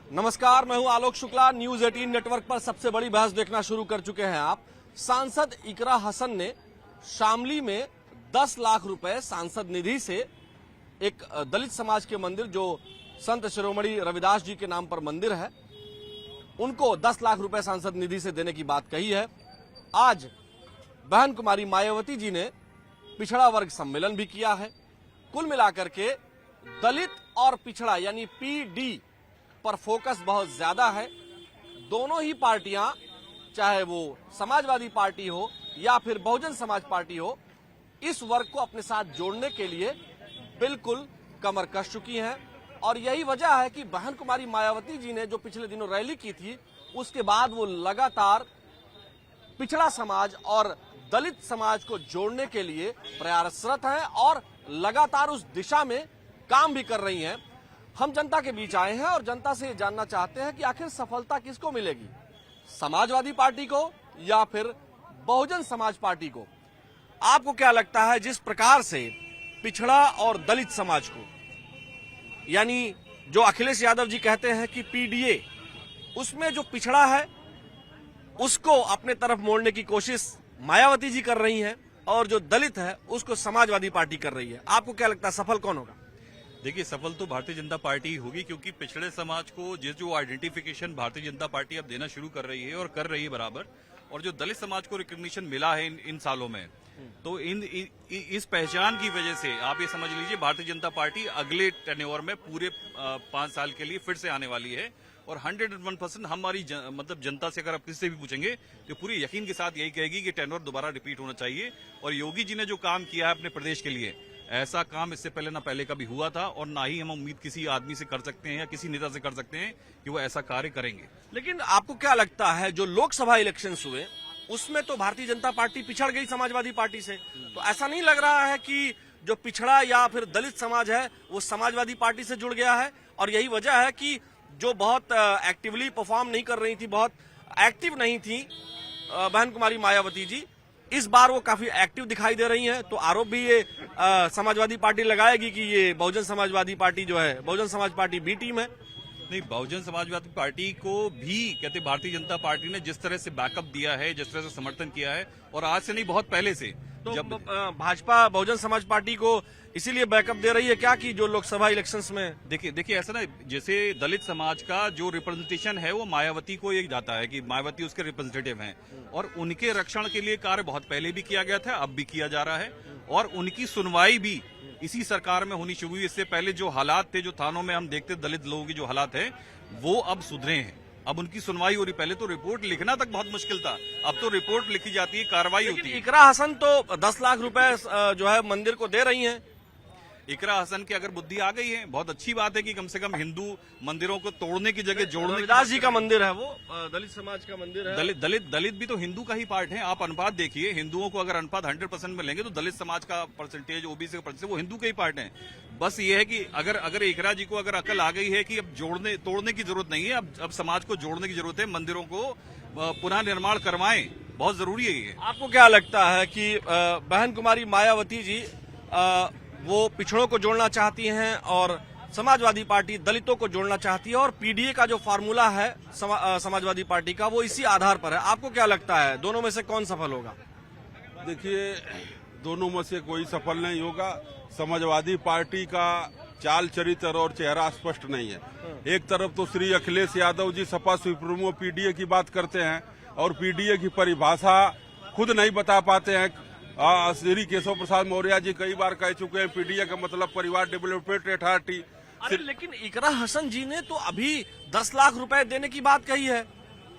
नमस्कार, मैं हूं आलोक शुक्ला। न्यूज 18 नेटवर्क पर सबसे बड़ी बहस देखना शुरू कर चुके हैं आप। सांसद इकरा हसन ने शामली में 10 लाख रुपए सांसद निधि से एक दलित समाज के मंदिर, जो संत शिरोमणि रविदास जी के नाम पर मंदिर है, उनको 10 लाख रुपए सांसद निधि से देने की बात कही है। आज बहन कुमारी मायावती जी ने पिछड़ा वर्ग सम्मेलन भी किया है। कुल मिलाकर के दलित और पिछड़ा यानी पीडी पर फोकस बहुत ज्यादा है। दोनों ही पार्टियां, चाहे वो समाजवादी पार्टी हो या फिर बहुजन समाज पार्टी हो, इस वर्ग को अपने साथ जोड़ने के लिए बिल्कुल कमर कस चुकी हैं। और यही वजह है कि बहन कुमारी मायावती जी ने जो पिछले दिनों रैली की थी, उसके बाद वो लगातार पिछड़ा समाज और दलित समाज को जोड़ने के लिए प्रयासरत हैं और लगातार उस दिशा में काम भी कर रही हैं। हम जनता के बीच आए हैं और जनता से जानना चाहते हैं कि आखिर सफलता किसको मिलेगी, समाजवादी पार्टी को या फिर बहुजन समाज पार्टी को। आपको क्या लगता है, जिस प्रकार से पिछड़ा और दलित समाज को, यानी जो अखिलेश यादव जी कहते हैं कि पीडीए, उसमें जो पिछड़ा है उसको अपने तरफ मोड़ने की कोशिश मायावती जी कर रही हैं और जो दलित है उसको समाजवादी पार्टी कर रही है। आपको क्या लगता है, सफल कौन होगा? देखिए, सफल तो भारतीय जनता पार्टी ही होगी, क्योंकि पिछड़े समाज को जो आइडेंटिफिकेशन भारतीय जनता पार्टी अब देना शुरू कर रही है और कर रही है बराबर, और जो दलित समाज को रिकॉग्निशन मिला है इन सालों में, तो इस पहचान की वजह से आप ये समझ लीजिए भारतीय जनता पार्टी अगले टेन्योर में पूरे 5 साल के लिए फिर से आने वाली है। और 101% हमारी मतलब जनता से अगर आप किसी से भी पूछेंगे तो पूरी यकीन के साथ यही कहेगी कि टेन्योर दोबारा रिपीट होना चाहिए। और योगी जी ने जो काम किया है अपने प्रदेश के लिए, ऐसा काम इससे पहले ना पहले कभी हुआ था और ना ही हम उम्मीद किसी आदमी से कर सकते हैं या किसी नेता से कर सकते हैं कि वो ऐसा कार्य करेंगे। लेकिन आपको क्या लगता है, जो लोकसभा इलेक्शंस हुए उसमें तो भारतीय जनता पार्टी पिछड़ गई समाजवादी पार्टी से, तो ऐसा नहीं लग रहा है कि जो पिछड़ा या फिर दलित समाज है वो समाजवादी पार्टी से जुड़ गया है? और यही वजह है कि जो बहुत एक्टिवली परफॉर्म नहीं कर रही थी, बहुत एक्टिव नहीं थी बहन कुमारी मायावती जी, इस बार वो काफी एक्टिव दिखाई दे रही हैं। तो आरोप भी ये समाजवादी पार्टी लगाएगी कि ये बहुजन समाजवादी पार्टी जो है, Bahujan Samaj party B team है। नहीं, बहुजन समाजवादी पार्टी को भी कहते भारतीय जनता पार्टी ने जिस तरह से बैकअप दिया है, जिस तरह से समर्थन किया है, और आज से नहीं बहुत पहले से, तो जब भाजपा बहुजन समाज पार्टी को इसीलिए बैकअप दे रही है क्या कि जो लोकसभा इलेक्शंस में, देखिए ऐसा ना, जैसे दलित समाज का जो रिप्रेजेंटेशन है वो मायावती को ये जाता है कि मायावती उसके रिप्रेजेंटेटिव हैं, और उनके रक्षण के लिए कार्य बहुत पहले भी किया गया था, अब भी किया जा रहा है, और उनकी सुनवाई भी इसी सरकार में होनी शुरू हुई। इससे पहले जो हालात थे, जो थानों में हम देखते दलित लोगों की जो हालात है, वो अब सुधरे हैं, अब उनकी सुनवाई हो रही। पहले तो रिपोर्ट लिखना तक बहुत मुश्किल था, अब तो रिपोर्ट लिखी जाती है, कार्रवाई होती है। इकरा हसन तो 10 लाख रुपए जो है मंदिर को दे रही हैं। इकरा हसन की अगर बुद्धि आ गई है, बहुत अच्छी बात है कि कम से कम हिंदू मंदिरों को तोड़ने की जगह जोड़ने। रविदास जी का मंदिर है वो, दलित समाज का मंदिर है। दलित भी तो हिंदू का ही पार्ट है। आप अनुपात देखिए, हिंदुओं को अगर अनुपात 100% में लेंगे तो दलित समाज का परसेंटेज, ओबीसी का परसेंटेज, वो हिंदू के ही पार्ट है। बस ये है कि अगर इकरा जी को अगर अकल आ गई है कि अब तोड़ने की जरूरत नहीं है, अब समाज को जोड़ने की जरूरत है, मंदिरों को पुनः निर्माण करवाएं, बहुत जरूरी है ये। आपको क्या लगता है कि बहन कुमारी मायावती जी वो पिछड़ों को जोड़ना चाहती हैं और समाजवादी पार्टी दलितों को जोड़ना चाहती है, और पीडीए का जो फार्मूला है समाजवादी पार्टी का, वो इसी आधार पर है? आपको क्या लगता है, दोनों में से कौन सफल होगा? देखिए, दोनों में से कोई सफल नहीं होगा। समाजवादी पार्टी का चाल चरित्र और चेहरा स्पष्ट नहीं है। एक तरफ तो श्री अखिलेश यादव जी सपा सुप्रीमो पीडीए की बात करते हैं और पीडीए की परिभाषा खुद नहीं बता पाते हैं। श्री केशव प्रसाद मौर्य जी कई बार कह चुके हैं पीडीए का मतलब परिवार डेवलपमेंट अथॉरिटी। लेकिन इकरा हसन जी ने तो अभी 10 लाख रुपए देने की बात कही है,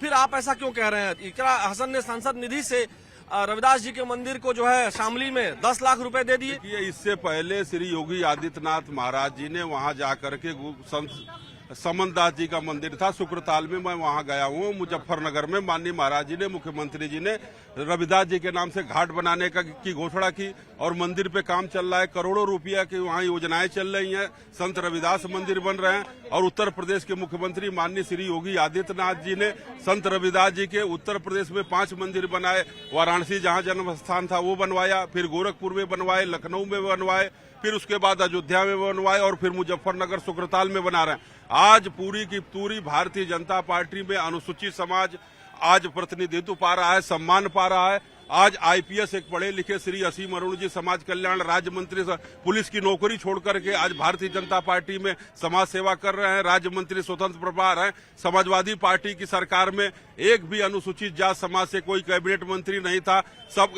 फिर आप ऐसा क्यों कह रहे हैं? इकरा हसन ने सांसद निधि से रविदास जी के मंदिर को जो है शामली में 10 लाख रुपए दे दिए। इससे पहले श्री योगी आदित्यनाथ महाराज जी ने वहां जाकर के समन दास जी का मंदिर था शुक्रताल में, मैं वहां गया हूँ। मुजफ्फरनगर में माननीय महाराज जी ने, मुख्यमंत्री जी ने रविदास जी के नाम से घाट बनाने की घोषणा की और मंदिर पे काम चल रहा है। करोड़ों रुपया की वहाँ योजनाएं चल रही हैं, संत रविदास मंदिर बन रहे हैं। और उत्तर प्रदेश के मुख्यमंत्री माननीय श्री योगी आदित्यनाथ जी ने संत रविदास जी के उत्तर प्रदेश में 5 मंदिर बनाए। वाराणसी जहां जन्म स्थान था वो बनवाया, फिर गोरखपुर में बनवाए, लखनऊ में बनवाए, फिर उसके बाद अयोध्या में बनवाए और फिर मुजफ्फरनगर सुक्रताल में बना रहे हैं। आज पूरी की पूरी भारतीय जनता पार्टी में अनुसूचित समाज आज प्रतिनिधित्व पा रहा है, सम्मान पा रहा है। आज आईपीएस एक पढ़े लिखे श्री असीम अरुण जी समाज कल्याण राज्य मंत्री पुलिस की नौकरी छोड़ करके आज भारतीय जनता पार्टी में समाज सेवा कर रहे हैं। राज्य मंत्री स्वतंत्र प्रभार हैं। समाजवादी पार्टी की सरकार में एक भी अनुसूचित जात समाज से कोई कैबिनेट मंत्री नहीं था, सब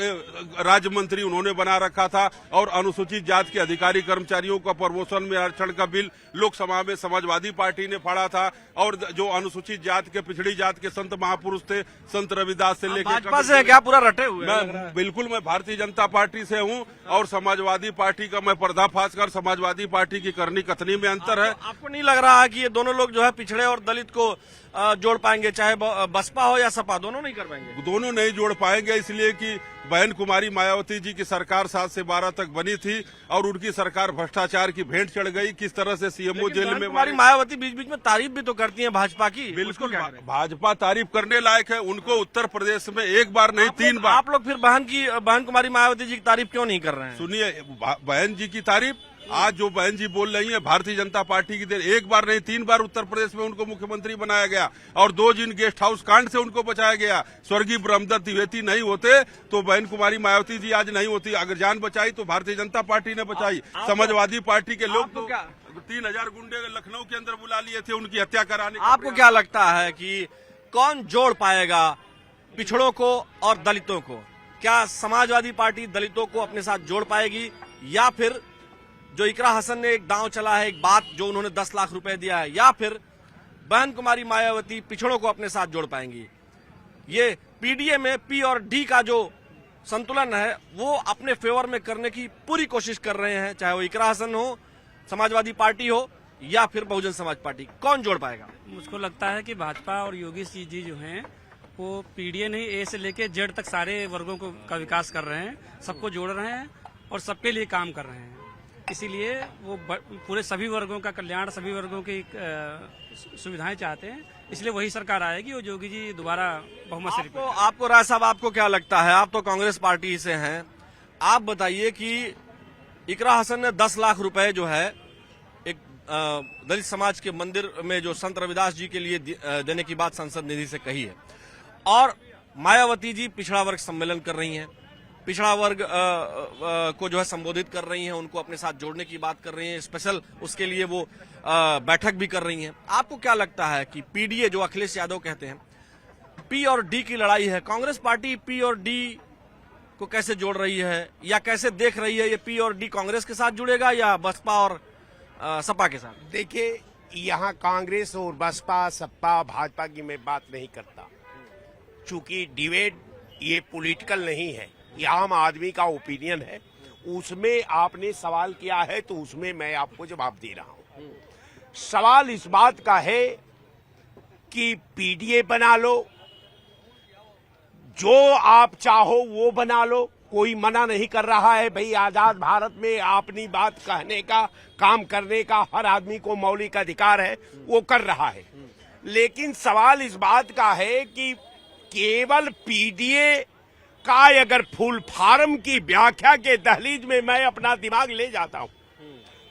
राज्य मंत्री उन्होंने बना रखा था। और अनुसूचित जात के अधिकारी कर्मचारियों का प्रमोशन में आरक्षण का बिल लोकसभा में समाजवादी पार्टी ने फाड़ा था। और जो अनुसूचित जात के पिछड़ी जात के संत महापुरुष थे, संत रविदास से लेकर भाजपा से क्या पूरा रटे हुए बिल्कुल मैं भारतीय जनता पार्टी से हूं और समाजवादी पार्टी का मैं पर्दाफाश कर समाजवादी पार्टी की करनी कथनी में अंतर है। आपको नहीं लग रहा है कि ये दोनों लोग जो है पिछड़े और दलित को जोड़ पाएंगे, चाहे बसपा हो या सपा, दोनों नहीं कर पाएंगे? दोनों नहीं जोड़ पाएंगे, इसलिए कि बहन कुमारी मायावती जी की सरकार 7 से 12 तक बनी थी और उनकी सरकार भ्रष्टाचार की भेंट चढ़ गई। किस तरह से सीएमओ जेल में कुमारी मायावती बीच बीच में तारीफ भी तो करती है भाजपा की। बिल्कुल भाजपा तारीफ करने लायक है। उनको उत्तर प्रदेश में एक बार नहीं 3 बार। आप लोग फिर बहन कुमारी मायावती जी की तारीफ क्यों नहीं कर रहे हैं? सुनिए, बहन जी की तारीफ आज जो बहन जी बोल रही है भारतीय जनता पार्टी की देर, एक बार नहीं 3 बार उत्तर प्रदेश में उनको मुख्यमंत्री बनाया गया और 2 जिन गेस्ट हाउस कांड से उनको बचाया गया। स्वर्गीय ब्रह्मदत्त द्विवेदी नहीं होते तो बहन कुमारी मायावती जी आज नहीं होती। अगर जान बचाई तो भारतीय जनता पार्टी ने बचाई। समाजवादी पार्टी के लोग तो 3000 गुंडे लखनऊ के अंदर बुला लिए थे उनकी हत्या कराने। आपको क्या लगता है कि कौन जोड़ पाएगा पिछड़ों को और दलितों को? क्या समाजवादी पार्टी दलितों को अपने साथ जोड़ पाएगी या फिर जो इकरा हसन ने एक दांव चला है, एक बात जो उन्होंने 10 लाख रुपए दिया है, या फिर बहन कुमारी मायावती पिछड़ों को अपने साथ जोड़ पाएंगी? ये पीडीए में पी और डी का जो संतुलन है वो अपने फेवर में करने की पूरी कोशिश कर रहे हैं, चाहे वो इकरा हसन हो, समाजवादी पार्टी हो या फिर बहुजन समाज पार्टी। कौन जोड़ पाएगा? मुझको लगता है कि भाजपा और योगी जी जो हैं वो पीडीए नहीं, ए से लेके जेड तक सारे वर्गों का विकास कर रहे हैं, सबको जोड़ रहे हैं और सबके लिए काम कर रहे हैं। इसीलिए वो पूरे सभी वर्गों का कल्याण, सभी वर्गों की सुविधाएं चाहते हैं, इसलिए वही सरकार आएगी और योगी जी दोबारा बहुमत से। आपको राय साहब, आपको क्या लगता है? आप तो कांग्रेस पार्टी से हैं, आप बताइए कि इकरा हसन ने 10 लाख रुपए जो है एक दलित समाज के मंदिर में जो संत रविदास जी के लिए देने की बात संसद निधि से कही है, और मायावती जी पिछड़ा वर्ग सम्मेलन कर रही हैं, पिछड़ा वर्ग को जो है संबोधित कर रही हैं, उनको अपने साथ जोड़ने की बात कर रही हैं, स्पेशल उसके लिए वो बैठक भी कर रही हैं। आपको क्या लगता है कि पीडीए जो अखिलेश यादव कहते हैं, पी और डी की लड़ाई है, कांग्रेस पार्टी पी और डी को कैसे जोड़ रही है या कैसे देख रही है? ये पी और डी कांग्रेस के साथ जुड़ेगा या बसपा और सपा के साथ? देखिए, यहाँ कांग्रेस और बसपा सपा भाजपा की मैं बात नहीं करता, चूंकि डिबेट ये पॉलिटिकल नहीं है, ये आम आदमी का ओपिनियन है। उसमें आपने सवाल किया है तो उसमें मैं आपको जवाब दे रहा हूं। सवाल इस बात का है कि पीडीए बना लो, जो आप चाहो वो बना लो, कोई मना नहीं कर रहा है। भाई, आजाद भारत में अपनी बात कहने का, काम करने का हर आदमी को मौलिक अधिकार है, वो कर रहा है। लेकिन सवाल इस बात का है कि केवल पीडीए का अगर फुल फार्म की व्याख्या के दहलीज में मैं अपना दिमाग ले जाता हूं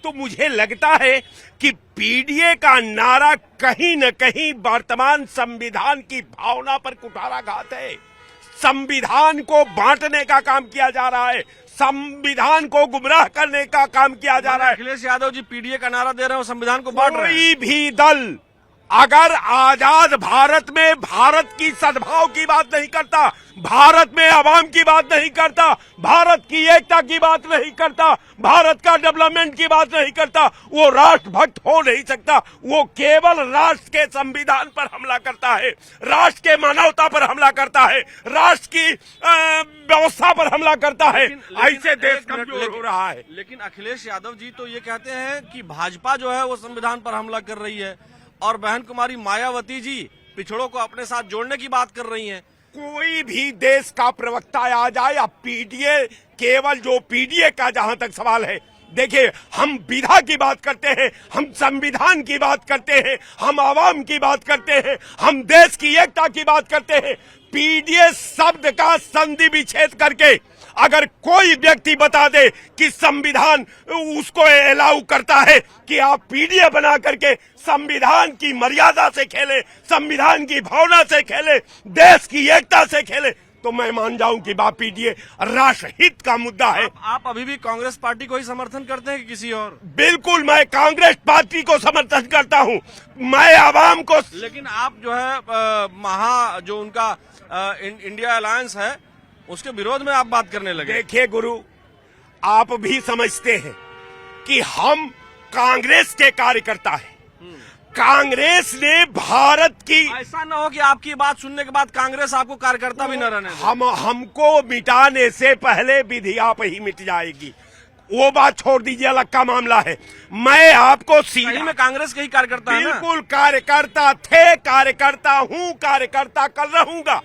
तो मुझे लगता है कि पीडीए का नारा कहीं न कहीं वर्तमान संविधान की भावना पर कुठाराघात है। संविधान को बांटने का काम किया जा रहा है, संविधान को गुमराह करने का काम किया जा रहा है। अखिलेश यादव जी पीडीए का नारा दे रहे हो, संविधान को बांट रहे हैं। कोई भी दल अगर आजाद भारत में भारत की सद्भाव की बात नहीं करता, भारत में आवाम की बात नहीं करता, भारत की एकता की बात नहीं करता, भारत का डेवलपमेंट की बात नहीं करता, वो राष्ट्रभक्त हो नहीं सकता। वो केवल राष्ट्र के संविधान पर हमला करता है, राष्ट्र के मानवता पर हमला करता है, राष्ट्र की व्यवस्था पर हमला करता है। ऐसे देश कमजोर हो रहा है। लेकिन अखिलेश यादव जी तो ये कहते हैं कि भाजपा जो है वो संविधान पर हमला कर रही है और बहन कुमारी मायावती जी पिछड़ों को अपने साथ जोड़ने की बात कर रही हैं। कोई भी देश का प्रवक्ता आ जाए या पीडीए, केवल जो पीडीए का जहां तक सवाल है, देखिए, हम विधा की बात करते हैं, हम संविधान की बात करते हैं, हम आवाम की बात करते हैं, हम देश की एकता की बात करते हैं। पीडीए शब्द का संधि विच्छेद करके अगर कोई व्यक्ति बता दे कि संविधान उसको अलाउ करता है कि आप पीडीए बना करके संविधान की मर्यादा से खेले, संविधान की भावना से खेले, देश की एकता से खेले, तो मैं मान जाऊं कि बाप पीडीए राष्ट्रहित का मुद्दा है। आप अभी भी कांग्रेस पार्टी को ही समर्थन करते हैं कि किसी और? बिल्कुल, मैं कांग्रेस पार्टी को समर्थन करता हूं। मैं आवाम को, लेकिन आप जो है जो उनका इंडिया अलायंस है उसके विरोध में आप बात करने लगे। देखिए गुरु, आप भी समझते हैं कि हम कांग्रेस के कार्यकर्ता हैं। कांग्रेस ने भारत की, ऐसा न हो कि आपकी बात सुनने के बाद कांग्रेस आपको कार्यकर्ता भी न रहने दे। हमको मिटाने से पहले विधि आप ही मिट जाएगी। वो बात छोड़ दीजिए, अलग का मामला है। मैं आपको सही में कांग्रेस के ही कार्यकर्ता है ना? बिल्कुल कार्यकर्ता थे, कार्यकर्ता हूं, कार्यकर्ता कल रहूंगा।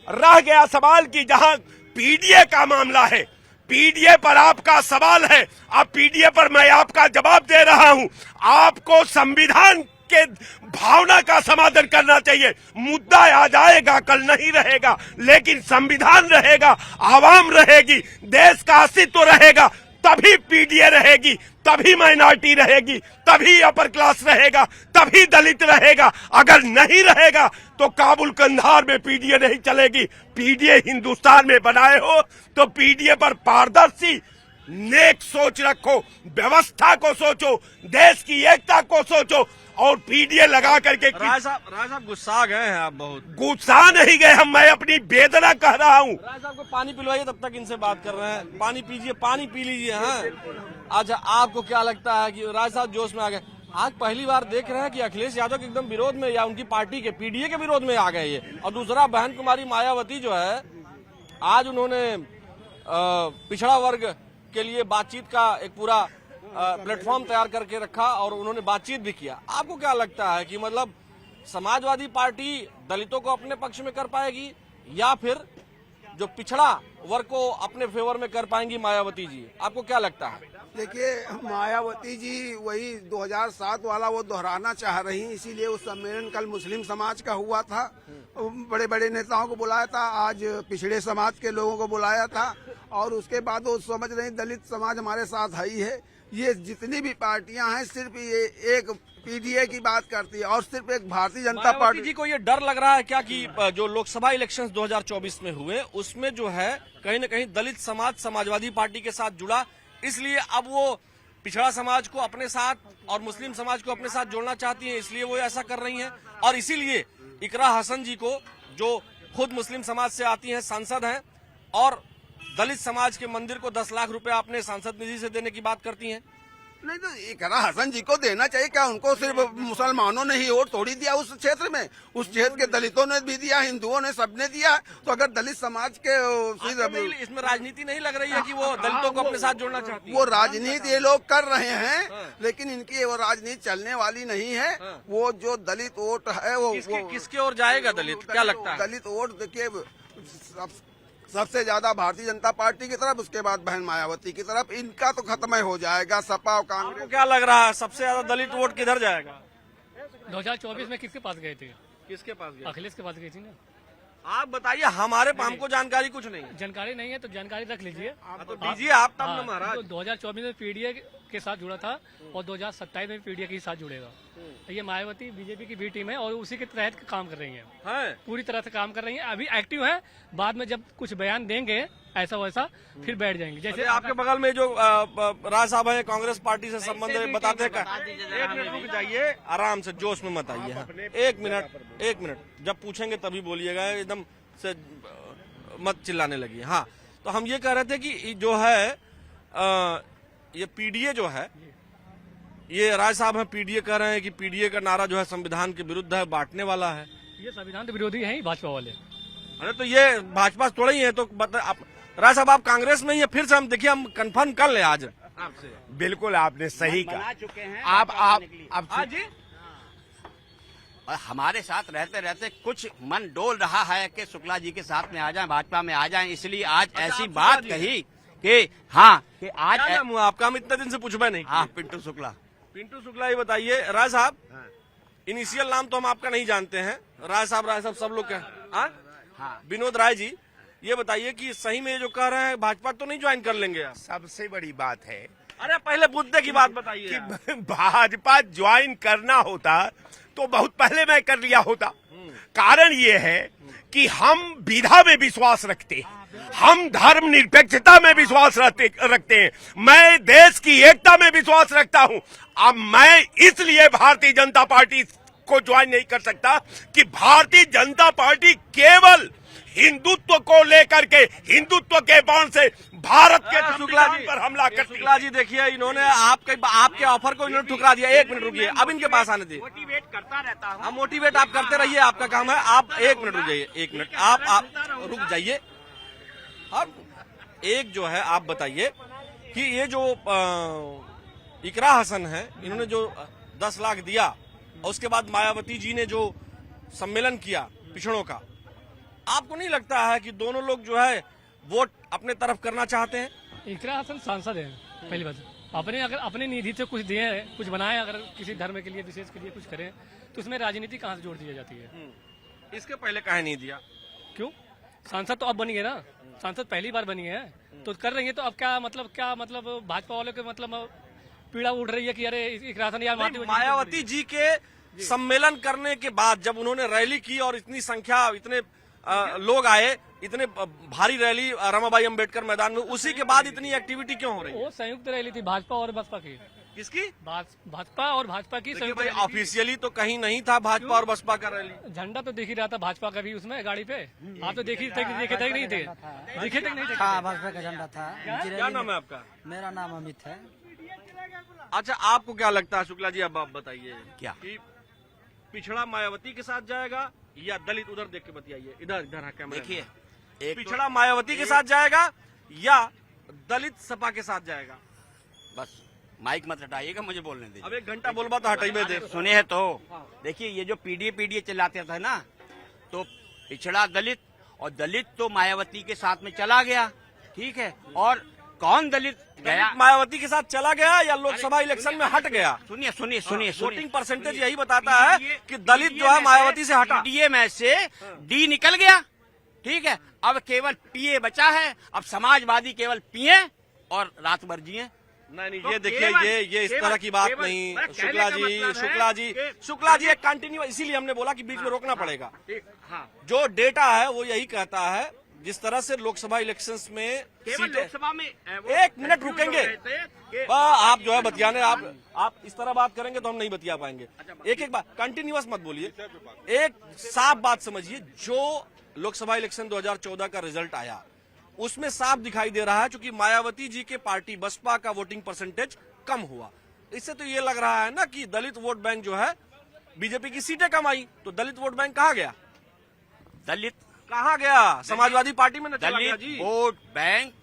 रह गया सवाल कि जहां पीडीए का मामला है, पीडीए पर आपका सवाल है, अब पीडीए पर मैं आपका जवाब दे रहा हूं। आपको संविधान के भावना का समाधान करना चाहिए। मुद्दा आ जाएगा, कल नहीं रहेगा, लेकिन संविधान रहेगा, आवाम रहेगी, देश का अस्तित्व रहेगा, तभी पीडीए रहेगी, तभी माइनॉरिटी रहेगी, तभी अपर क्लास रहेगा, तभी दलित रहेगा। अगर नहीं रहेगा तो काबुल कंधार में पीडीए नहीं चलेगी। पीडीए हिंदुस्तान में बनाए हो तो पीडीए पर पारदर्शी नेक सोच रखो, व्यवस्था को सोचो, देश की एकता को सोचो, और पीडीए लगा करके राय साहब गुस्सा गए हैं आप बहुत। गुस्सा नहीं गए हम, मैं अपनी वेदना कह रहा हूँ। राय साहब को पानी पिलवाइए, तब तक इनसे बात कर रहे हैं। पानी पीजिए, पानी पी लीजिए। हाँ, अच्छा, आपको क्या लगता है कि राय साहब जोश में आ गए? आज पहली बार देख रहे हैं कि अखिलेश यादव के एकदम विरोध में, या उनकी पार्टी के पीडीए के विरोध में आ गए ये। और दूसरा, बहन कुमारी मायावती जो है, आज उन्होंने पिछड़ा वर्ग के लिए बातचीत का एक पूरा प्लेटफॉर्म तैयार करके रखा और उन्होंने बातचीत भी किया। आपको क्या लगता है कि मतलब समाजवादी पार्टी दलितों को अपने पक्ष में कर पाएगी, या फिर जो पिछड़ा वर्ग को अपने फेवर में कर पाएंगी मायावती जी? आपको क्या लगता है? देखिए, मायावती जी वही 2007 वाला वो दोहराना चाह रही, इसीलिए उस सम्मेलन कल मुस्लिम समाज का हुआ था, बड़े बड़े नेताओं को बुलाया था, आज पिछड़े समाज के लोगों को बुलाया था, और उसके बाद वो समझ रही दलित समाज हमारे साथ है ही है। ये जितनी भी पार्टियां हैं सिर्फ ये एक पीडीए की बात करती है और सिर्फ एक भारतीय जनता पार्टी। जी को ये डर लग रहा है क्या कि जो लोकसभा इलेक्शंस 2024 में हुए उसमें जो है कहीं न कहीं दलित समाज समाजवादी पार्टी के साथ जुड़ा, इसलिए अब वो पिछड़ा समाज को अपने साथ और मुस्लिम समाज को अपने साथ जोड़ना चाहती हैं, इसलिए वो ऐसा कर रही हैं। और इसीलिए इकरा हसन जी को, जो खुद मुस्लिम समाज से आती हैं, सांसद हैं, और दलित समाज के मंदिर को 10 लाख रुपए अपने सांसद निधि से देने की बात करती हैं। नहीं तो इकरा हसन जी को देना चाहिए क्या? उनको सिर्फ मुसलमानों ने ही वोट थोड़ी दिया उस क्षेत्र में, उस क्षेत्र के दलितों ने भी दिया, हिंदुओं ने, सबने दिया। तो अगर दलित समाज के इसमें राजनीति नहीं लग रही है कि वो दलितों को अपने साथ जोड़ना चाहती है? वो राजनीति ये लोग कर रहे हैं, लेकिन इनकी वो राजनीति चलने वाली नहीं है। वो जो दलित वोट है वो किसके ओर जाएगा दलित, क्या लगता है? दलित वोट देखिए सबसे ज्यादा भारतीय जनता पार्टी की तरफ, उसके बाद बहन मायावती की तरफ। इनका तो खत्म हो जाएगा, सपा और कांग्रेस। आपको क्या लग रहा है सबसे ज्यादा दलित वोट किधर जाएगा? 2024 में किसके पास गए थे? किसके पास गए? अखिलेश के पास गई थी ना। आप बताइए, हमारे हमको जानकारी कुछ नहीं है। जानकारी नहीं है तो जानकारी रख लीजिए। तो दीजिए आप तब न महाराज। 2024 में पीडीए के साथ जुड़ा था और 2027 में पीडीए के साथ जुड़ेगा। तो ये मायावती बीजेपी की भी टीम है और उसी के तहत काम कर रही है, पूरी तरह से काम कर रही है। अभी एक्टिव है, बाद में जब कुछ बयान देंगे ऐसा वैसा फिर बैठ जाएंगे। जैसे आपके बगल में जो राज साहब है, कांग्रेस पार्टी से संबंध बताते हैं। एक मिनट रुक जाइए, आराम से, जोश में मत आइए। एक मिनट, जब पूछेंगे तभी बोलिएगा, एकदम से मत चिल्लाने लगी। हाँ, तो हम ये कह रहे थे कि जो है ये पीडीए जो है, ये राय साहब हैं पीडीए कह रहे हैं कि पीडीए का नारा जो है संविधान के विरुद्ध है, बांटने वाला है। ये संविधान के विरोधी है भाजपा वाले। अरे तो ये भाजपा थोड़ा ही है, तो राय साहब आप कांग्रेस में ही है, फिर से हम देखिए, हम कंफर्म कर ले आज आपसे। बिल्कुल आपने सही कहा। चुके हैं आप हाँ जी, और हमारे साथ रहते रहते कुछ मन डोल रहा है कि शुक्ला जी के साथ में आ जाएं, भाजपा में आ जाएं, इसलिए आज ऐसी बात कही कि हाँ कि आज क्या नाम हुआ आपका? हम इतने दिन से पूछ पाए नहीं। हाँ पिंटू शुक्ला। पिंटू शुक्ला, ये बताइए राय साहब, इनिशियल नाम तो हम आपका नहीं जानते हैं, राय साहब सब लोग का। हाँ, विनोद राय जी, ये बताइए कि सही में ये जो कह रहे हैं भाजपा तो नहीं ज्वाइन कर लेंगे आप? सबसे बड़ी बात है अरे पहले मुद्दे की बात बताइए कि भाजपा ज्वाइन करना होता तो बहुत पहले मैं कर लिया होता। कारण ये है कि हम विधा में विश्वास रखते हैं, हम धर्मनिरपेक्षता में विश्वास रखते हैं, मैं देश की एकता में विश्वास रखता हूं। अब मैं इसलिए भारतीय जनता पार्टी को ज्वाइन नहीं कर सकता कि भारतीय जनता पार्टी केवल हिंदुत्व को लेकर के, हिंदुत्व के बाण से भारत के संविधान पर हमला करती है। शुक्ला जी देखिए, इन्होंने आपके ऑफर को इन्होंने ठुकरा दिया। एक मिनट रुकिए, अब इनके पास आने दीजिए। मोटिवेट करता रहता हूं। हाँ, मोटिवेट आप करते रहिए, आपका काम है। आप एक मिनट रुक जाइए, एक मिनट आप रुक जाइए। अब एक जो है आप बताइए कि ये जो इकरा हसन है, इन्होंने जो 10 लाख दिया और उसके बाद मायावती जी ने जो सम्मेलन किया पिछड़ों का, आपको नहीं लगता है कि दोनों लोग जो है वोट अपने तरफ करना चाहते हैं? इकरा हसन सांसद है, पहली बात। अपने अगर अपने निधि से कुछ दिए, कुछ बनाए, अगर किसी धर्म के लिए विशेष के लिए कुछ करें तो उसमें राजनीति कहाँ से जोड़ दी जाती है? इसके पहले काहे नहीं दिया? क्यों? सांसद तो अब बनी है ना, सांसद पहली बार बनी है तो कर रही है। तो अब क्या मतलब भाजपा वालों के मतलब पीड़ा उड़ रही है कि अरे इकरा हसन या मायावती जी के सम्मेलन करने के बाद जब उन्होंने रैली की और इतनी संख्या, इतने लोग आए, इतने भारी रैली रमाबाई अंबेडकर मैदान में, उसी के बाद इतनी एक्टिविटी क्यों हो रही है? वो संयुक्त रैली थी भाजपा और बसपा की। किसकी? भाजपा और भाजपा की संयुक्त रैली थी। ऑफिशियली तो कहीं नहीं था भाजपा और बसपा का रैली। झंडा तो दिख ही रहा था भाजपा का भी उसमें गाड़ी पे। आप तो देखे थे कि नहीं थे? दिखे थे कि नहीं? हाँ, भाजपा का झंडा था। क्या नाम है आपका? मेरा नाम अमित है। अच्छा, आपको क्या लगता है शुक्ला जी, अब आप बताइए क्या? कि पिछड़ा मायावती के साथ जाएगा या दलित? उधर देख के बताइए, इधर कैमरा। देखिए, एक पिछड़ा मायावती के साथ जाएगा या दलित सपा के साथ जाएगा? बस माइक मत हटाइएगा, मुझे बोलने दीजिए। अब 1 घंटा बोलबा तो हटाई में दे। सुने है तो देखिए, ये जो पीडीए चिल्लाते थे ना, तो पिछड़ा दलित और दलित तो मायावती के साथ में चला गया, ठीक है। और कौन दलित गया? मायावती के साथ चला गया या लोकसभा इलेक्शन में हट गया? सुनिए वोटिंग परसेंटेज यही बताता है कि दलित जो है मायावती से हटा। पीडीए में से डी निकल गया, ठीक है। अब केवल पीए बचा है। अब समाजवादी केवल पिए और रात भर जिए। नहीं, तो ये देखिए, ये इस तरह की बात नहीं शुक्ला जी एक कंटिन्यू, इसीलिए हमने बोला कि बीच में रोकना पड़ेगा। जो डेटा है वो यही कहता है, जिस तरह से लोकसभा इलेक्शंस में सीटें, लोकसभा में 1 मिनट रुकेंगे आप जो है बतियाने, आप इस तरह बात करेंगे तो हम नहीं बतिया पाएंगे। एक बात कंटिन्यूअस मत बोलिए, एक साफ बात समझिए। जो लोकसभा इलेक्शन 2014 का रिजल्ट आया उसमें साफ दिखाई दे रहा है, क्योंकि मायावती जी के पार्टी बसपा का वोटिंग परसेंटेज कम हुआ। इससे तो ये लग रहा है ना कि दलित वोट बैंक जो है, बीजेपी की सीटें कम आई तो दलित वोट बैंक कहाँ गया? दलित कहाँ गया? समाजवादी पार्टी में न चला गया जी। वोट बैंक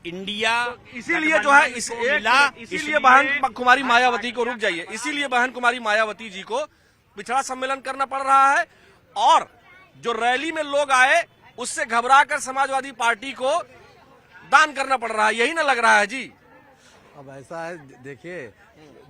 इंडिया, इसीलिए जो है इसीलिए बहन कुमारी मायावती को, रुक जाइए, इसीलिए बहन कुमारी मायावती जी को पिछड़ा सम्मेलन करना पड़ रहा है। और जो रैली में लोग आए उससे घबराकर समाजवादी पार्टी को दान करना पड़ रहा है, यही ना लग रहा है जी? अब ऐसा है, देखिए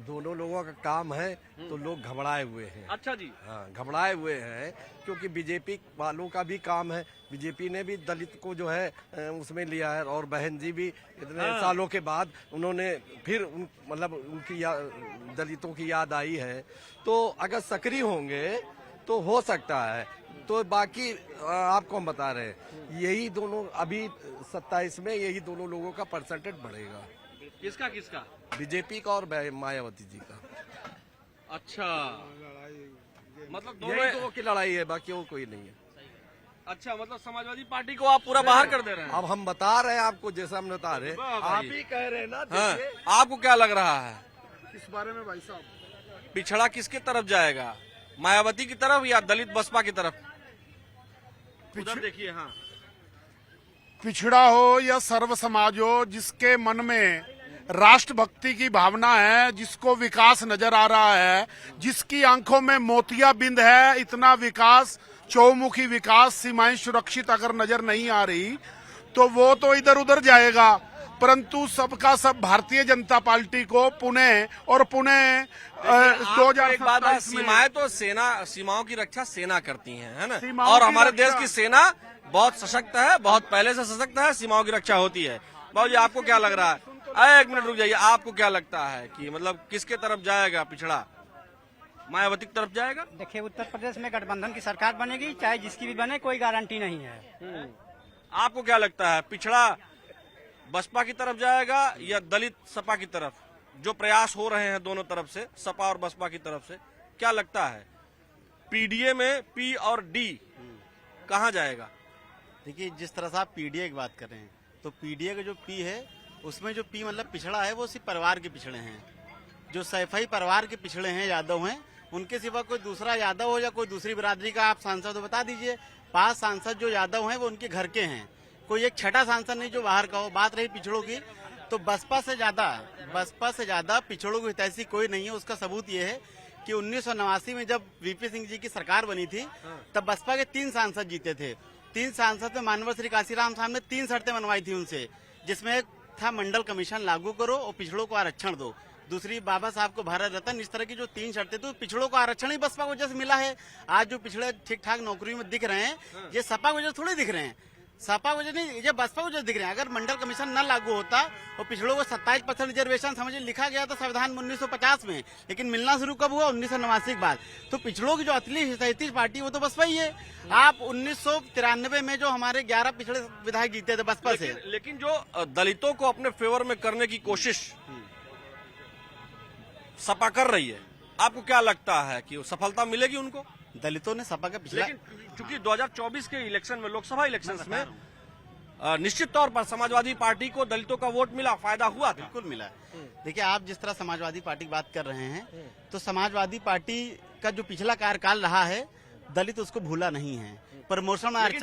दोनों लोगों का काम है तो लोग घबराए हुए हैं। अच्छा जी। हाँ, घबराए हुए हैं क्योंकि बीजेपी वालों का भी काम है। बीजेपी ने भी दलित को जो है उसमें लिया है, और बहन जी भी इतने सालों के बाद उन्होंने फिर मतलब उनकी दलितों की याद आई है। तो अगर सक्रिय होंगे तो हो सकता है। तो बाकी आपको हम बता रहे हैं, यही दोनों अभी 27 में यही दोनों लोगों का परसेंटेज बढ़ेगा। किसका? बीजेपी का और मायावती जी का। अच्छा, मतलब यही दो की लड़ाई है, बाकी और कोई नहीं है। अच्छा, मतलब समाजवादी पार्टी को आप पूरा बाहर कर दे रहे हैं? अब हम बता रहे हैं आपको, जैसा हम बता रहे हैं, आप ही कह रहे हैं ना। हाँ, आपको क्या लग रहा है इस बारे में भाई साहब? पिछड़ा किसके तरफ जाएगा, मायावती की तरफ या दलित बसपा की तरफ? उधर देखिए। हाँ, पिछड़ा हो या सर्व समाज हो, जिसके मन में राष्ट्रभक्ति की भावना है, जिसको विकास नजर आ रहा है, जिसकी आंखों में मोतियाबिंद है, इतना विकास, चौमुखी विकास, सीमाएं सुरक्षित अगर नजर नहीं आ रही तो वो तो इधर उधर जाएगा, परंतु सबका सब भारतीय जनता पार्टी को पुणे और पुणे एक बात है, सीमाएं तो सीमाओं की रक्षा सेना करती है ना, और हमारे देश की सेना बहुत सशक्त है, बहुत पहले से सशक्त है, सीमाओं की रक्षा होती है। बाबू जी आपको क्या लग रहा है? एक मिनट रुक जाइए, आपको क्या लगता है कि मतलब किसके तरफ जाएगा पिछड़ा? मायावती की तरफ जाएगा? देखिए, उत्तर प्रदेश में गठबंधन की सरकार बनेगी, चाहे जिसकी भी बने, कोई गारंटी नहीं है। आपको क्या लगता है, पिछड़ा बसपा की तरफ जाएगा या दलित सपा की तरफ? जो प्रयास हो रहे हैं दोनों तरफ से, सपा और बसपा की तरफ से, क्या लगता है पीडीए में पी और डी कहां जाएगा? देखिए, जिस तरह से आप पीडीए की बात कर रहे हैं, तो पीडीए का जो पी है, उसमें जो पी मतलब पिछड़ा है, वो सिर्फ परिवार के पिछड़े हैं। जो सैफई परिवार के पिछड़े हैं, यादव हैं, उनके सिवा कोई दूसरा यादव हो या कोई दूसरी बिरादरी का आप सांसद हो बता दीजिए। 5 सांसद जो यादव हैं वो उनके घर के हैं, कोई एक छठा सांसद नहीं जो बाहर का हो। बात रही पिछड़ों की, तो बसपा से ज्यादा पिछड़ों को हितैषी कोई नहीं है। उसका सबूत ये है कि 1989 में जब वीपी सिंह जी की सरकार बनी थी, तब बसपा के 3 सांसद जीते थे। 3 सांसद में मानवर श्री काशीराम साहब ने 3 शर्तें मनवाई थी उनसे, जिसमें एक था मंडल कमीशन लागू करो और पिछड़ों को आरक्षण दो, दूसरी बाबा साहब को भारत रत्न। इस तरह की जो 3 शर्तें थी, पिछड़ों को आरक्षण ही बसपा को वजह से मिला है। आज जो पिछड़े ठीक ठाक नौकरी में दिख रहे हैं, ये सपा वजह थोड़े दिख रहे हैं, सपा वजह नहीं, ये बसपा वजह दिख रहे हैं। अगर मंडल कमीशन न लागू होता और पिछड़ों को 27% रिजर्वेशन समझिए लिखा गया था संविधान में 1950 में, लेकिन मिलना शुरू कब हुआ? 1989 के बाद। तो पिछड़ों की जो असली हितैषी पार्टी वो तो बसपा ही है। आप 1993 में जो हमारे 11 पिछड़े विधायक जीते थे बसपा से, लेकिन जो दलितों को अपने फेवर में करने की कोशिश सपा कर रही है, आपको क्या लगता है कि सफलता मिलेगी उनको? दलितों ने सपा का पिछला, लेकिन चूंकि 2024 के इलेक्शन में, लोकसभा इलेक्शंस में निश्चित तौर पर समाजवादी पार्टी को दलितों का वोट मिला, फायदा हुआ था। बिल्कुल मिला। देखिए, आप जिस तरह समाजवादी पार्टी की बात कर रहे हैं, तो समाजवादी पार्टी का जो पिछला कार्यकाल रहा है, दलित उसको भूला नहीं है। प्रमोशन में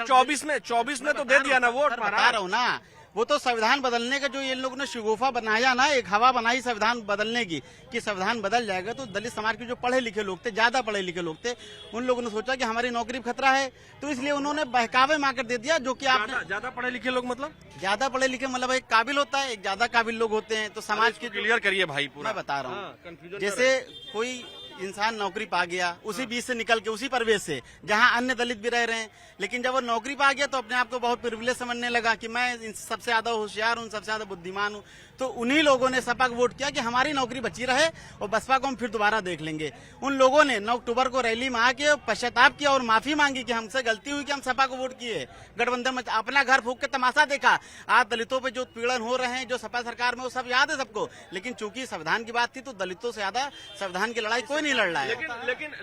24 में तो दे दिया ना वोट। बता रहा हूँ ना, वो तो संविधान बदलने का जो ये लोग ने शिगोफा बनाया ना, एक हवा बनाई संविधान बदलने की कि संविधान बदल जाएगा, तो दलित समाज के जो पढ़े लिखे लोग थे, ज्यादा पढ़े लिखे लोग थे, उन लोगों ने सोचा कि हमारी नौकरी पर खतरा है, तो इसलिए उन्होंने बहकावे में आकर दे दिया। जो कि आप ज्यादा पढ़े लिखे लोग मतलब ज्यादा पढ़े लिखे मतलब एक काबिल होता है, एक ज्यादा काबिल लोग होते हैं, तो समाज के क्लियर करिए भाई पूरा। मैं बता रहा हूँ, जैसे कोई इंसान नौकरी पा गया, उसी बीच से निकल के, उसी परिवेश से जहां अन्य दलित भी रह रहे हैं, लेकिन जब वो नौकरी पा गया तो अपने आप को बहुत प्रिविलेज समझने लगा कि मैं सबसे ज्यादा होशियार हूँ, सबसे ज्यादा बुद्धिमान हूँ। तो उन्हीं लोगों ने सपा को वोट किया कि हमारी नौकरी बची रहे और बसपा को हम फिर दोबारा देख लेंगे। उन लोगों ने 9 अक्टूबर को रैली में आके पश्चाताप किया और माफी मांगी कि हमसे गलती हुई कि हम सपा को वोट किए, गठबंधन में अपना घर फूंक के तमाशा देखा। आज दलितों पे जो पीड़न हो रहे हैं, जो सपा सरकार में, वो सब याद है सबको, लेकिन चूंकि संविधान की बात थी तो दलितों से ज्यादा संविधान की लड़ाई कोई नहीं लड़ रहा है।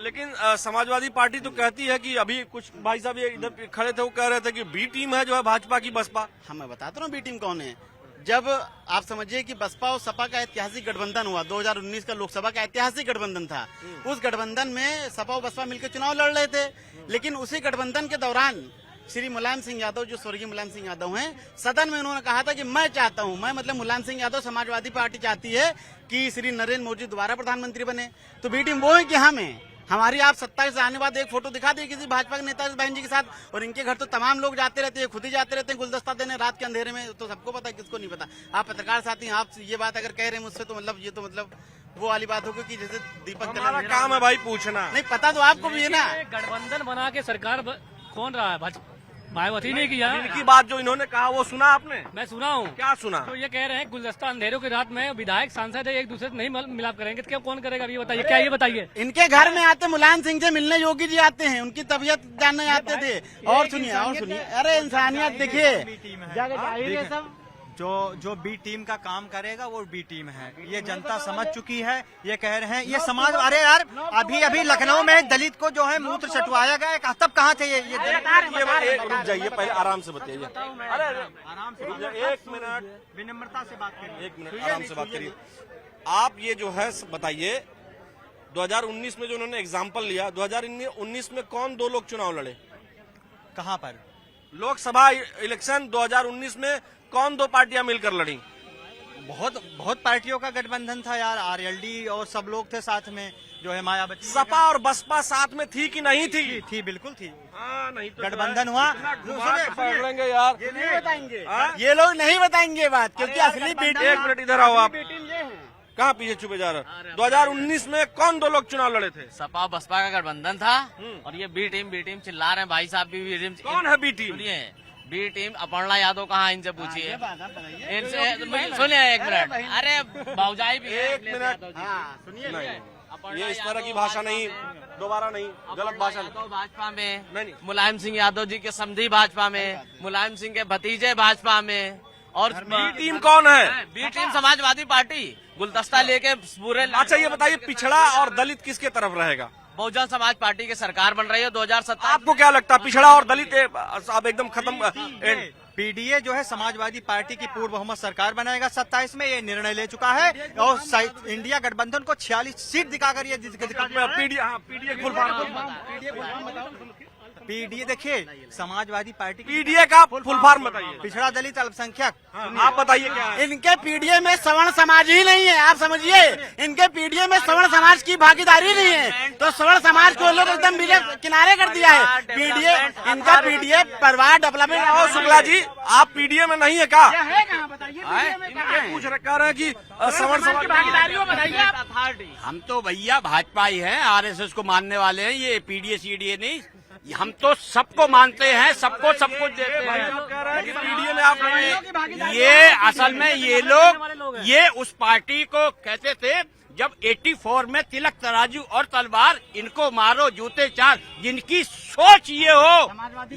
लेकिन समाजवादी पार्टी तो कहती है कि अभी कुछ भाई साहब ये इधर खड़े थे, वो कह रहे थे कि बी टीम है जो है भाजपा की बसपा। हाँ, मैं बताता हूँ बी टीम कौन है। जब आप समझिए कि बसपा और सपा का ऐतिहासिक गठबंधन हुआ, 2019 का लोकसभा का ऐतिहासिक गठबंधन था, उस गठबंधन में सपा और बसपा मिलकर चुनाव लड़ रहे थे, लेकिन उसी गठबंधन के दौरान श्री मुलायम सिंह यादव, जो स्वर्गीय मुलायम सिंह यादव हैं, सदन में उन्होंने कहा था कि मैं चाहता हूं, मैं मतलब मुलायम सिंह यादव, समाजवादी पार्टी चाहती है कि श्री नरेंद्र मोदी दोबारा प्रधानमंत्री बने। तो बी टीम वो है कि हमें हमारी आप 27 से आने बाद एक फोटो दिखा दी किसी भाजपा के नेता बहन जी के साथ, और इनके घर तो तमाम लोग जाते रहते हैं, खुद ही जाते रहते हैं गुलदस्ता देने रात के अंधेरे में, तो सबको पता है, किसको नहीं पता। आप पत्रकार साथी, आप ये बात अगर कह रहे हैं मुझसे, तो मतलब ये तो मतलब वो वाली बात होगी कि जैसे दीपक, हमारा काम है भाई पूछना। नहीं पता तो आपको भी है ना। गठबंधन बना के सरकार कौन रहा है? भाजपा, मायावती ने किया। इनकी बात जो इन्होंने कहा वो सुना आपने? मैं सुना हूँ। क्या सुना? तो ये कह रहे हैं गुलदस्ता अंधेरों की रात में विधायक सांसद है, एक दूसरे से नहीं मिलाप करेंगे, तो क्या कौन करेगा? ये बताइए, क्या ये बताइए। इनके घर में आते मुलायम सिंह से मिलने योगी जी आते हैं, उनकी तबीयत जानने आते थे। और सुनिए, अरे इंसानियत देखिए, सब जो बी टीम का काम करेगा वो बी टीम है, ये जनता समझ चुकी है। ये कह रहे हैं ये समाज, अरे यार अभी लखनऊ में दलित को जो है मूत्र छटवाया गया, तब कहाँ थे ये रुक जाइए, पहले आराम से बताइए। अरे आराम से, 1 मिनट विनम्रता से बात करिए, 1 मिनट आराम से बात करिए। आप ये जो है बताइए, 2019 में जो उन्होंने एग्जाम्पल लिया, 2019 में कौन 2 लोग चुनाव लड़े? कहाँ पर? लोकसभा इलेक्शन 2019 में कौन 2 पार्टियां मिलकर लड़ी? बहुत पार्टियों का गठबंधन था यार, आरएलडी और सब लोग थे साथ में। जो है मायावती सपा और बसपा साथ में थी कि नहीं थी? थी, बिल्कुल थी। हाँ, नहीं तो गठबंधन हुआ। पकड़ेंगे यार, ये नहीं बताएंगे, ये लोग नहीं बताएंगे बात, क्योंकि असली एक मिनट इधर आओ आप। कहाँ पीछे छुपे जा रहे? 2019 में कौन दो लोग चुनाव लड़े थे? सपा बसपा का गठबंधन था और ये बी टीम चिल्ला रहे हैं भाई साहब भी बी टीम। कौन है बी टीम? सुनिए, बी टीम अपर्णा यादव कहाँ, इनसे पूछिए, इनसे सुनिए एक मिनट। अरे भौजाई भी है, एक मिनट, सुनिए, ये इस तरह की भाषा नहीं, दोबारा नहीं, गलत भाषा। भाजपा में, नहीं। मुलायम सिंह यादव जी के समधी भाजपा में, मुलायम सिंह के भतीजे भाजपा में, और बी टीम कौन है? बी टीम समाजवादी पार्टी गुलदस्ता लेके पूरे। अच्छा ये बताइए, पिछड़ा और दलित किसके तरफ रहेगा? बहुजन समाज पार्टी की सरकार बन रही है 2027। आपको क्या लगता है, पिछड़ा और दलित अब एकदम खत्म? पीडीए जो है समाजवादी पार्टी की पूर्व बहुमत सरकार बनाएगा 27 में, ये निर्णय ले चुका है और इंडिया गठबंधन को 46 सीट दिखाकर ये पीडीए देखिए समाजवादी पार्टी पीडीए का फुल फॉर्म बताइए। पिछड़ा दलित अल्पसंख्यक। आप बताइए क्या है? इनके पीडीए में सवर्ण समाज ही नहीं है, आप समझिए। इनके पीडीए में सवर्ण समाज की भागीदारी नहीं है, तो सवर्ण समाज को लोग एकदम किनारे कर दिया है। पीडीए, इनका पीडीए परिवार डेवलपमेंट। और शुक्ला जी, आप पीडीए में नहीं है क्या? पूछ कह रहे हैं कि सवर्ण समाज की भागीदारी। हम तो भैया भाजपा ही है, आरएसएस को मानने वाले हैं, ये पीडीए सीडीए नहीं। हम तो सबको मानते हैं, सबको सब कुछ देते हैं। पीडीए में आप नहीं, ये असल में ये लोग ये उस पार्टी को कहते थे जब 84 में तिलक तराजू और तलवार, इनको मारो जूते चार, जिनकी सोच ये हो,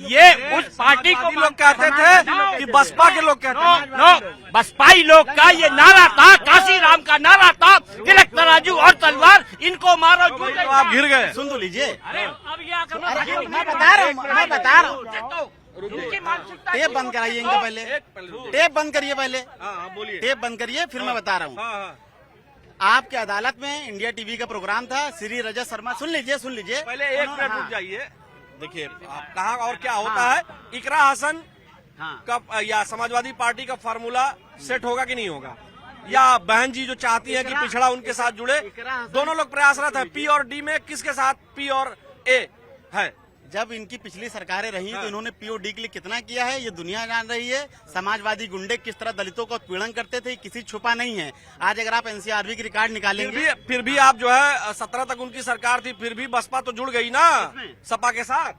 ये उस पार्टी को लोग कहते थे कि बसपा के लोग कहते थे। नो, बसपाई लोग का ये नारा था, काशी राम का नारा था, तिलक तराजू और तलवार, इनको मारो जूते। तो आप घिर गए। सुन तो लीजिए, मैं बता रहा हूँ। टेप बंद कराइए इनका पहले, टेप बंद करिए पहले, बोलिए। टेप बंद करिए, फिर मैं बता रहा हूँ। आपके अदालत में इंडिया टीवी का प्रोग्राम था, श्री रजत शर्मा, सुन लीजिए पहले एक मिनट रुक जाइए। देखिए कहाँ और क्या होता है, इकरा हसन का या समाजवादी पार्टी का फार्मूला सेट होगा कि नहीं होगा, या बहन जी जो चाहती है कि पिछड़ा उनके साथ जुड़े, दोनों लोग प्रयासरत है। पी और डी में किसके साथ पी और ए है? जब इनकी पिछली सरकारें रही तो इन्होंने पीओडी के लिए कितना किया है ये दुनिया जान रही है। समाजवादी गुंडे किस तरह दलितों को उत्पीड़न करते थे, किसी छुपा नहीं है। आज अगर आप एनसीआरबी की रिकॉर्ड निकालेंगे, फिर भी आप जो है 17 तक उनकी सरकार थी, फिर भी बसपा तो जुड़ गई ना सपा के साथ।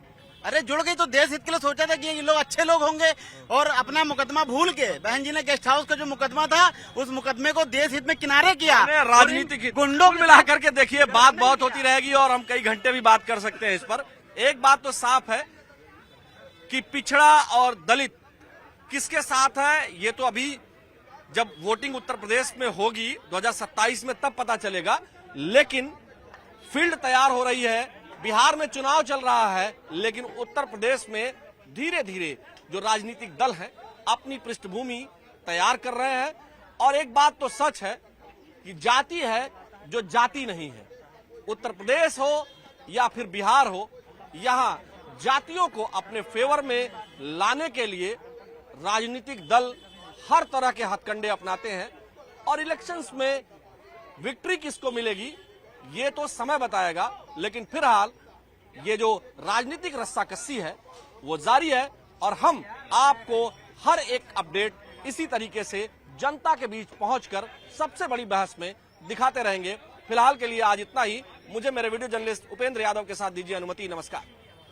अरे जुड़ गई तो देश हित के लिए सोचा था कि ये लोग अच्छे लोग होंगे, और अपना मुकदमा भूल के बहन जी ने गेस्ट हाउस का जो मुकदमा था उस मुकदमे को देश हित में किनारे किया। राजनीतिक गुंडों को मिला करके देखिए, बात बहुत होती रहेगी और हम कई घंटे भी बात कर सकते हैं इस पर। एक बात तो साफ है कि पिछड़ा और दलित किसके साथ है, ये तो अभी जब वोटिंग उत्तर प्रदेश में होगी 2027 में तब पता चलेगा। लेकिन फील्ड तैयार हो रही है, बिहार में चुनाव चल रहा है, लेकिन उत्तर प्रदेश में धीरे धीरे जो राजनीतिक दल हैं अपनी पृष्ठभूमि तैयार कर रहे हैं। और एक बात तो सच है कि जाति है जो जाति नहीं है। उत्तर प्रदेश हो या फिर बिहार हो, यहाँ जातियों को अपने फेवर में लाने के लिए राजनीतिक दल हर तरह के हथकंडे अपनाते हैं। और इलेक्शंस में विक्ट्री किसको मिलेगी ये तो समय बताएगा, लेकिन फिलहाल ये जो राजनीतिक रस्साकसी है वो जारी है और हम आपको हर एक अपडेट इसी तरीके से जनता के बीच पहुंचकर सबसे बड़ी बहस में दिखाते रहेंगे। फिलहाल के लिए आज इतना ही। मुझे मेरे वीडियो जर्नलिस्ट उपेंद्र यादव के साथ दीजिए अनुमति। नमस्कार।